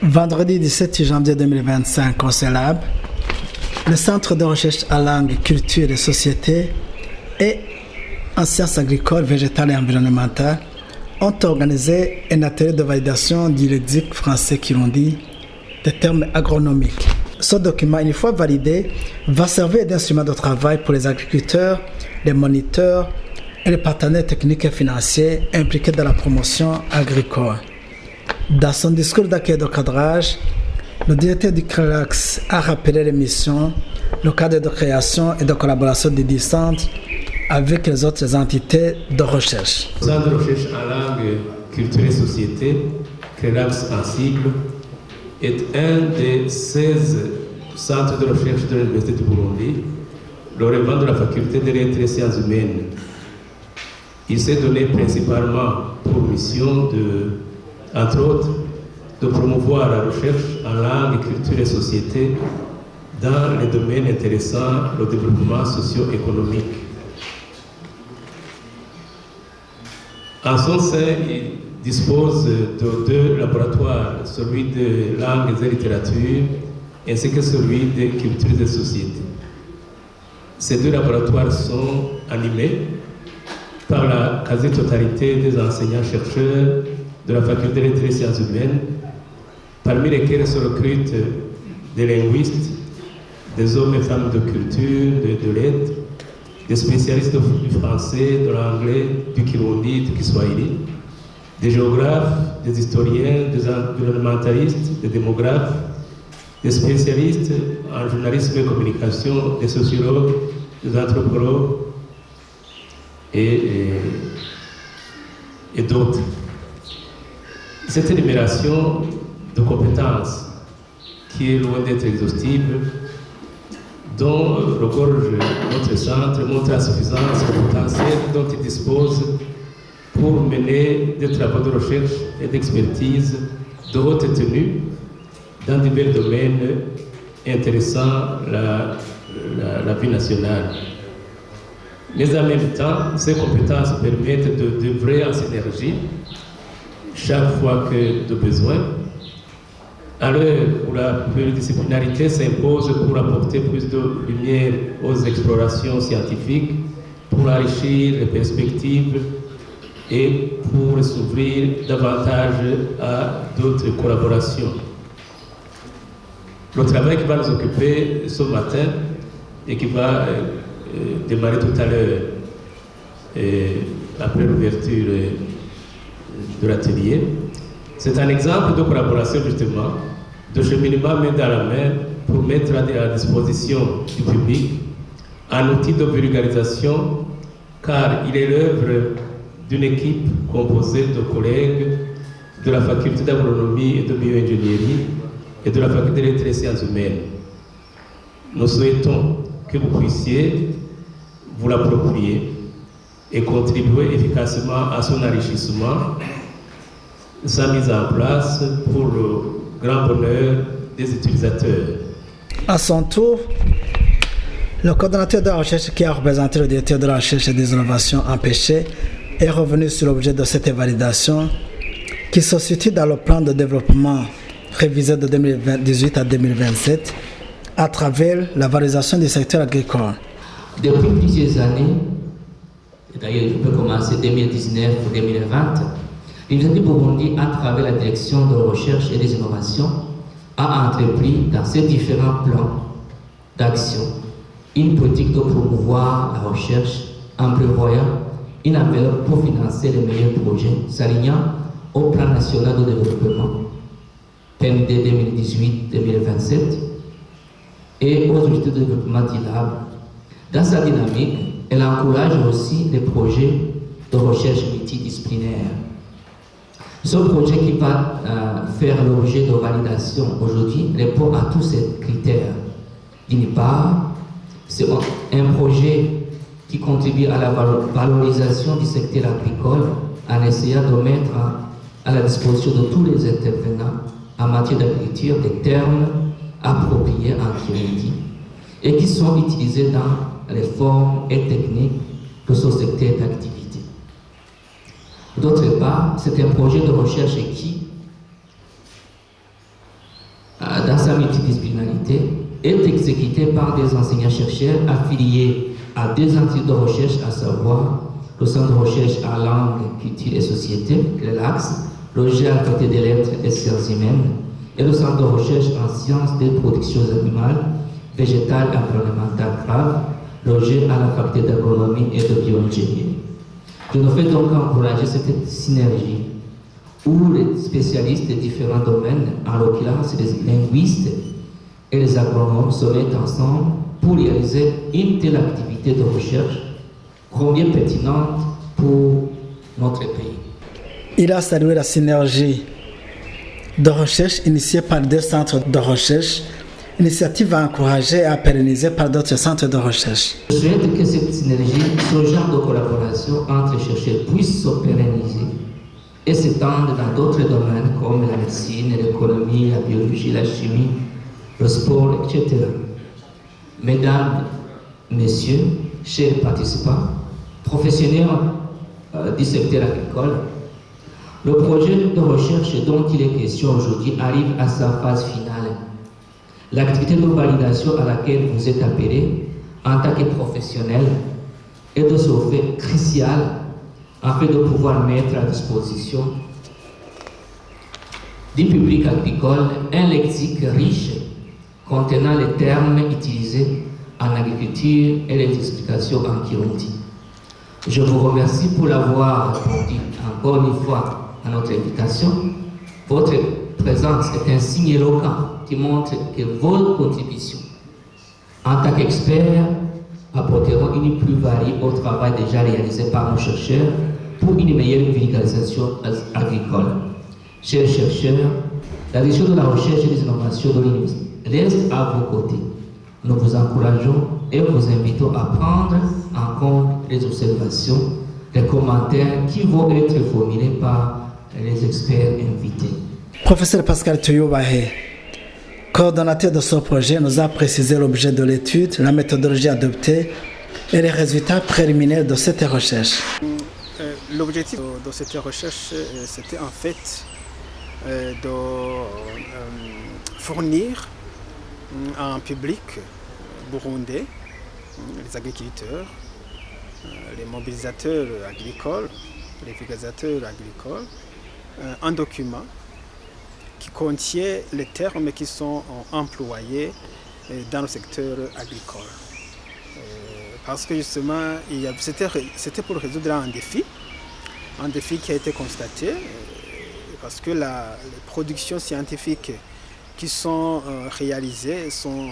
Vendredi 17 janvier 2025 au CELAB, le Centre de recherche en langue, culture et société et en sciences agricoles, végétales et environnementales ont organisé un atelier de validation du lexique français kirundi des termes agronomiques. Ce document, une fois validé, va servir d'instrument de travail pour les agriculteurs, les moniteurs et les partenaires techniques et financiers impliqués dans la promotion agricole. Dans son discours d'accueil de cadrage, le directeur du CRELAX a rappelé les missions, le cadre de création et de collaboration des centres avec les autres entités de recherche. Le Centre de recherche en langue, culture et société, CRELAX en sigle, est un des 16 centres de recherche de l'Université du Burundi, relevant de la faculté des lettres et sciences humaines. Il s'est donné principalement pour mission entre autres, de promouvoir la recherche en langue, culture et société dans les domaines intéressant le développement socio-économique. En son sein, il dispose de 2 laboratoires, celui de langues et littérature ainsi que celui de culture et société. Ces 2 laboratoires sont animés par la quasi-totalité des enseignants-chercheurs de la faculté des lettres et sciences humaines, parmi lesquels se recrutent des linguistes, des hommes et femmes de culture, de lettres, des spécialistes du français, de l'anglais, du kirundi, du kiswahili, des géographes, des historiens, des environnementalistes, des démographes, des spécialistes en journalisme et communication, des sociologues, des anthropologues et d'autres. Cette énumération de compétences, qui est loin d'être exhaustive, dont regorge notre centre, montre la suffisance du potentiel dont il dispose pour mener des travaux de recherche et d'expertise de haute tenue dans divers domaines intéressant la vie nationale. Mais en même temps, ces compétences permettent d'œuvrer en synergie chaque fois que de besoin, à l'heure où la pluridisciplinarité s'impose pour apporter plus de lumière aux explorations scientifiques, pour enrichir les perspectives et pour s'ouvrir davantage à d'autres collaborations. Le travail qui va nous occuper ce matin et qui va démarrer tout à l'heure après l'ouverture de l'atelier, c'est un exemple de collaboration justement, de cheminement main dans la main pour mettre à la disposition du public un outil de vulgarisation, car il est l'œuvre d'une équipe composée de collègues de la faculté d'agronomie et de bioingénierie et de la faculté des lettres et sciences humaines. Nous souhaitons que vous puissiez vous l'approprier et contribuer efficacement à son enrichissement, sa mise en place pour le grand bonheur des utilisateurs. À son tour, le coordonnateur de la recherche qui a représenté le directeur de la recherche et des innovations empêchées est revenu sur l'objet de cette validation qui se situe dans le plan de développement révisé de 2018 à 2027 à travers la valorisation du secteur agricole. Depuis plusieurs années, d'ailleurs je peux commencer 2019-2020, l'Université du Burundi, à travers la direction de recherche et des innovations, a entrepris dans ces différents plans d'action une politique de promouvoir la recherche en prévoyant une enveloppe pour financer les meilleurs projets s'alignant au plan national de développement PND 2018-2027 et aux objectifs de développement durable. Dans sa dynamique, elle encourage aussi les projets de recherche multidisciplinaire. Ce projet qui va faire l'objet de validation aujourd'hui répond à tous ces critères. D'une part, c'est un projet qui contribue à la valorisation du secteur agricole en essayant de mettre à la disposition de tous les intervenants en matière d'agriculture des termes appropriés en Kirundi et qui sont utilisés dans les formes et techniques de ce secteur d'activité. D'autre part, c'est un projet de recherche qui dans sa multidisciplinarité, est exécuté par des enseignants-chercheurs affiliés à deux instituts de recherche, à savoir le Centre de recherche en langue, culture et société, le LAX, le GEA à la Faculté des lettres et sciences humaines, et le Centre de recherche en sciences des productions animales, végétales et environnementales graves, logé à la Faculté d'agronomie et de bioingénierie. Je nous fais donc encourager cette synergie où les spécialistes des différents domaines, en l'occurrence les linguistes et les agronomes, se mettent ensemble pour réaliser une telle activité de recherche combien pertinente pour notre pays. Il a salué la synergie de recherche initiée par deux centres de recherche, initiative à encourager et à pérenniser par d'autres centres de recherche. Je souhaite que cette synergie, ce genre de collaboration entre chercheurs puisse se pérenniser et s'étendre dans d'autres domaines comme la médecine, l'économie, la biologie, la chimie, le sport, etc. Mesdames, Messieurs, chers participants, professionnels du secteur agricole, le projet de recherche dont il est question aujourd'hui arrive à sa phase finale. L'activité de validation à laquelle vous êtes appelés en tant que professionnel est de ce fait crucial afin de pouvoir mettre à disposition du public agricole un lexique riche contenant les termes utilisés en agriculture et les explications en Kirundi. Je vous remercie pour l'avoir répondu encore une fois à notre invitation. Votre présence est un signe éloquent qui montre que vos contributions en tant qu'experts apporteront une plus-value au travail déjà réalisé par nos chercheurs pour une meilleure vulgarisation agricole. Chers chercheurs, la direction de la recherche et des innovations de l'université reste à vos côtés. Nous vous encourageons et vous invitons à prendre en compte les observations, les commentaires qui vont être formulés par les experts invités. Professeur Pascal Tuyubahe, coordonnateur de ce projet, nous a précisé l'objet de l'étude, la méthodologie adoptée et les résultats préliminaires de cette recherche. L'objectif de cette recherche, c'était en fait de fournir un public burundais, les agriculteurs, les mobilisateurs agricoles, les vulgarisateurs agricoles, un document qui contient les termes qui sont employés dans le secteur agricole. Parce que justement, c'était pour résoudre un défi qui a été constaté, parce que les productions scientifiques qui sont réalisées sont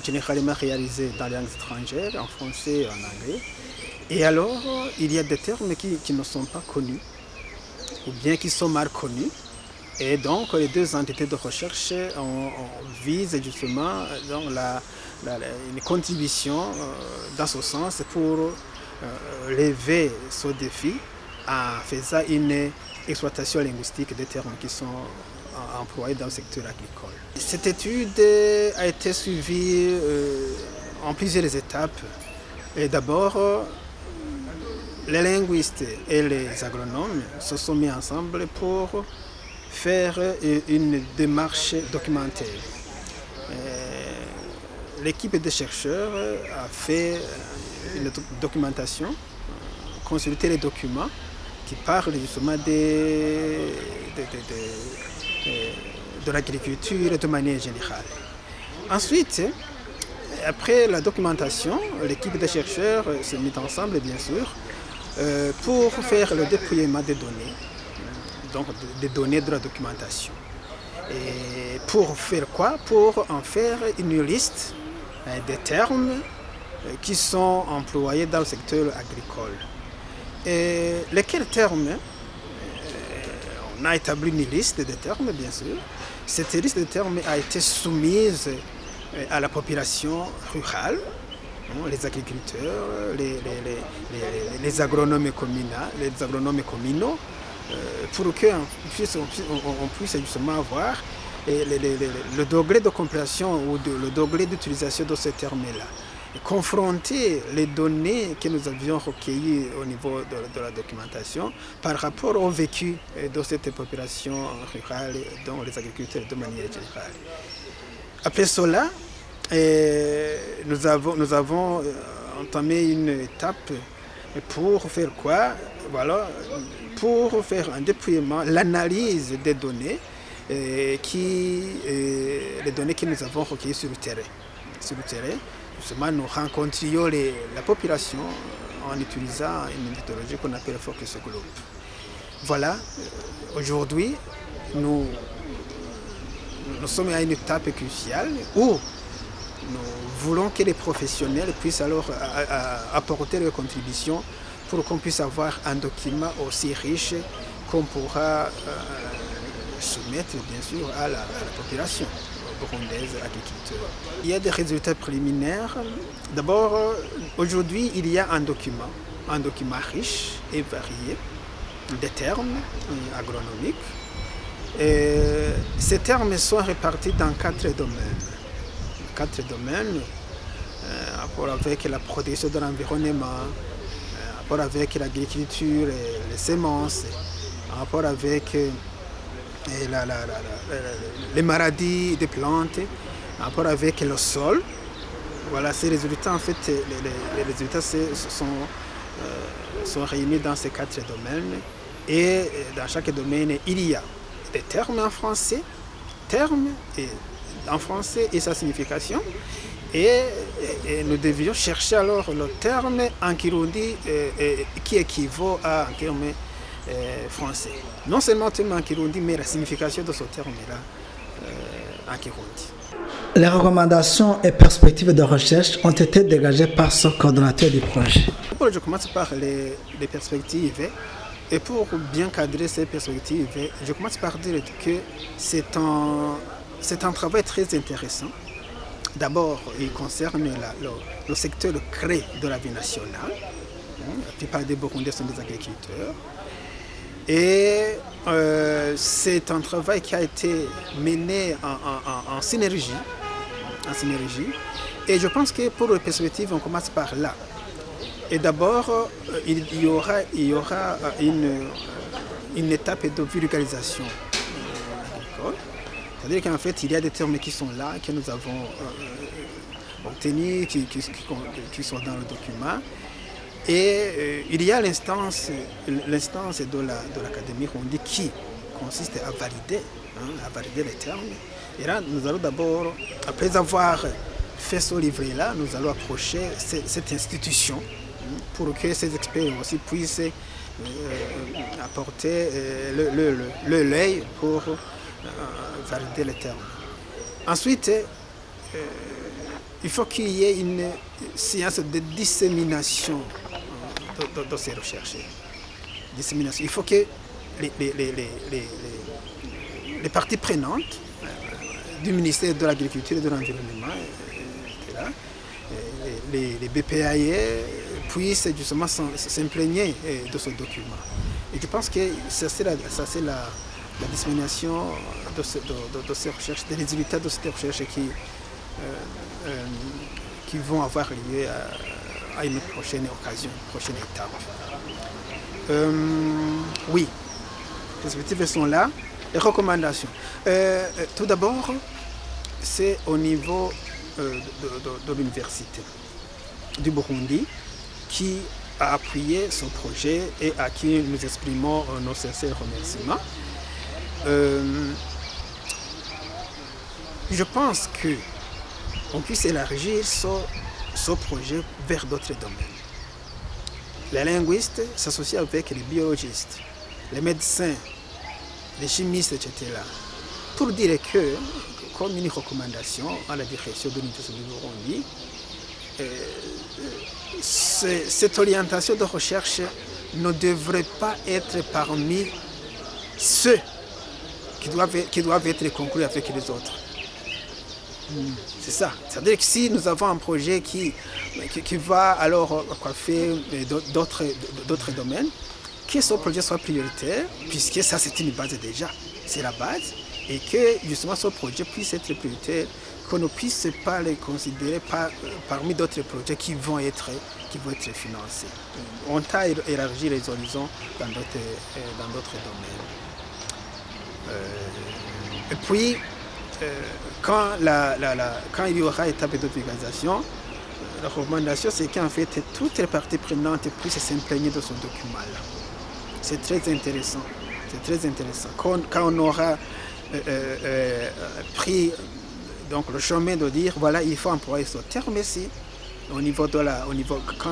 généralement réalisées dans les langues étrangères, en français et en anglais. Et alors, il y a des termes qui ne sont pas connus, ou bien qui sont mal connus. Et donc, les deux entités de recherche visent justement une contribution dans ce sens pour lever ce défi en faisant une exploitation linguistique des termes qui sont employés dans le secteur agricole. Cette étude a été suivie en plusieurs étapes. Et d'abord, les linguistes et les agronomes se sont mis ensemble pour faire une démarche documentaire. L'équipe de chercheurs a fait une documentation, consulté les documents qui parlent justement de l'agriculture de manière générale. Ensuite, après la documentation, l'équipe de chercheurs s'est mise ensemble, bien sûr, pour faire le déploiement des données, donc des données de la documentation. Et pour faire quoi? Pour en faire une liste des termes qui sont employés dans le secteur agricole. Et lesquels termes? On a établi une liste de termes, bien sûr. Cette liste de termes a été soumise à la population rurale, les agriculteurs, les agronomes communaux, pour qu'on puisse justement avoir le degré de compréhension ou le degré d'utilisation de ces termes-là. confronter les données que nous avions recueillies au niveau de la documentation par rapport au vécu de cette population rurale, dont les agriculteurs de manière générale. Après cela, nous avons entamé une étape pour faire quoi? Voilà, pour faire un déploiement, l'analyse des données, les données que nous avons recueillies sur le terrain. Justement, nous rencontrions la population en utilisant une méthodologie qu'on appelle Focus Group. Voilà, aujourd'hui, nous sommes à une étape cruciale où nous voulons que les professionnels puissent alors apporter leurs contributions pour qu'on puisse avoir un document aussi riche qu'on pourra soumettre bien sûr à la population burundaise agriculteur. Il y a des résultats préliminaires. D'abord, aujourd'hui, il y a un document riche et varié, des termes agronomiques. Ces termes sont répartis dans 4 domaines. 4 domaines, rapport avec la protection de l'environnement, rapport avec l'agriculture, les semences, rapport avec les maladies des plantes, rapport avec le sol. Voilà, ces résultats, en fait, les résultats sont réunis dans ces 4 domaines. Et dans chaque domaine, il y a des termes en français, et sa signification. Et nous devions chercher alors le terme en Kirundi qui équivaut à un terme français. Non seulement le terme en Kirundi, mais la signification de ce terme-là en Kirundi. Les recommandations et perspectives de recherche ont été dégagées par ce coordonnateur du projet. Je commence par les perspectives. Et pour bien cadrer ces perspectives, je commence par dire que c'est un travail très intéressant. D'abord, il concerne le secteur clé de la vie nationale. La plupart des Burundais sont des agriculteurs. Et c'est un travail qui a été mené en synergie. Et je pense que pour les perspectives, on commence par là. Et d'abord, il y aura une étape de vulgarisation agricole. C'est-à-dire qu'en fait, il y a des termes qui sont là, que nous avons obtenus, qui sont dans le document. Et il y a l'instance de l'Académie Rundi qui consiste à valider les termes. Et là, nous allons d'abord, après avoir fait ce livret-là, nous allons approcher cette institution pour que ces experts aussi puissent apporter l'œil pour valider les termes. Ensuite, il faut qu'il y ait une séance de dissémination de ces recherches. Dissémination. Il faut que les parties prenantes du ministère de l'Agriculture et de l'Environnement, les BPAE, puissent justement s'imprégner de ce document. Et je pense que ça c'est la dissémination de ces recherches, des résultats de ces recherches qui vont avoir lieu à une prochaine occasion, une prochaine étape. Oui, les perspectives sont là. Les recommandations. Tout d'abord, c'est au niveau de l'université du Burundi qui a appuyé ce projet et à qui nous exprimons nos sincères remerciements. Je pense qu'on puisse élargir ce projet vers d'autres domaines. Les linguistes s'associent avec les biologistes, les médecins, les chimistes, etc. Pour dire que, comme une recommandation à la direction de l'Université du Burundi, cette orientation de recherche ne devrait pas être parmi ceux qui doivent être conclus avec les autres. C'est ça. C'est-à-dire que si nous avons un projet qui va alors coiffer d'autres domaines, que ce projet soit prioritaire, puisque ça c'est une base déjà, c'est la base, et que justement ce projet puisse être prioritaire, qu'on ne puisse pas les considérer parmi d'autres projets qui vont être financés. On t'a élargi les horizons dans d'autres domaines. Et puis, quand il y aura étape de vulgarisation, la recommandation, c'est qu'en fait, toutes les parties prenantes puissent s'imprégner de ce document-là. C'est très intéressant. Quand on aura pris donc, le chemin de dire, voilà, il faut employer ce terme-ci, quand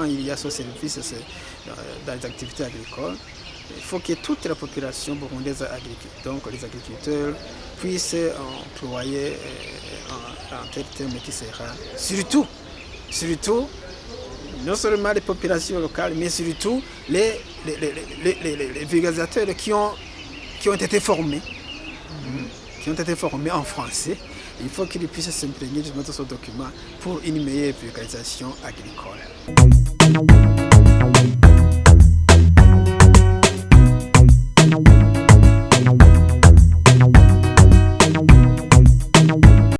il y a ce service dans les activités agricoles, il faut que toute la population burundaise, donc les agriculteurs, puissent employer un tel terme qui sera surtout, non seulement les populations locales, mais surtout les vulgarisateurs qui ont été formés en français. Il faut qu'ils puissent s'imprégner de ce document pour une meilleure vulgarisation agricole.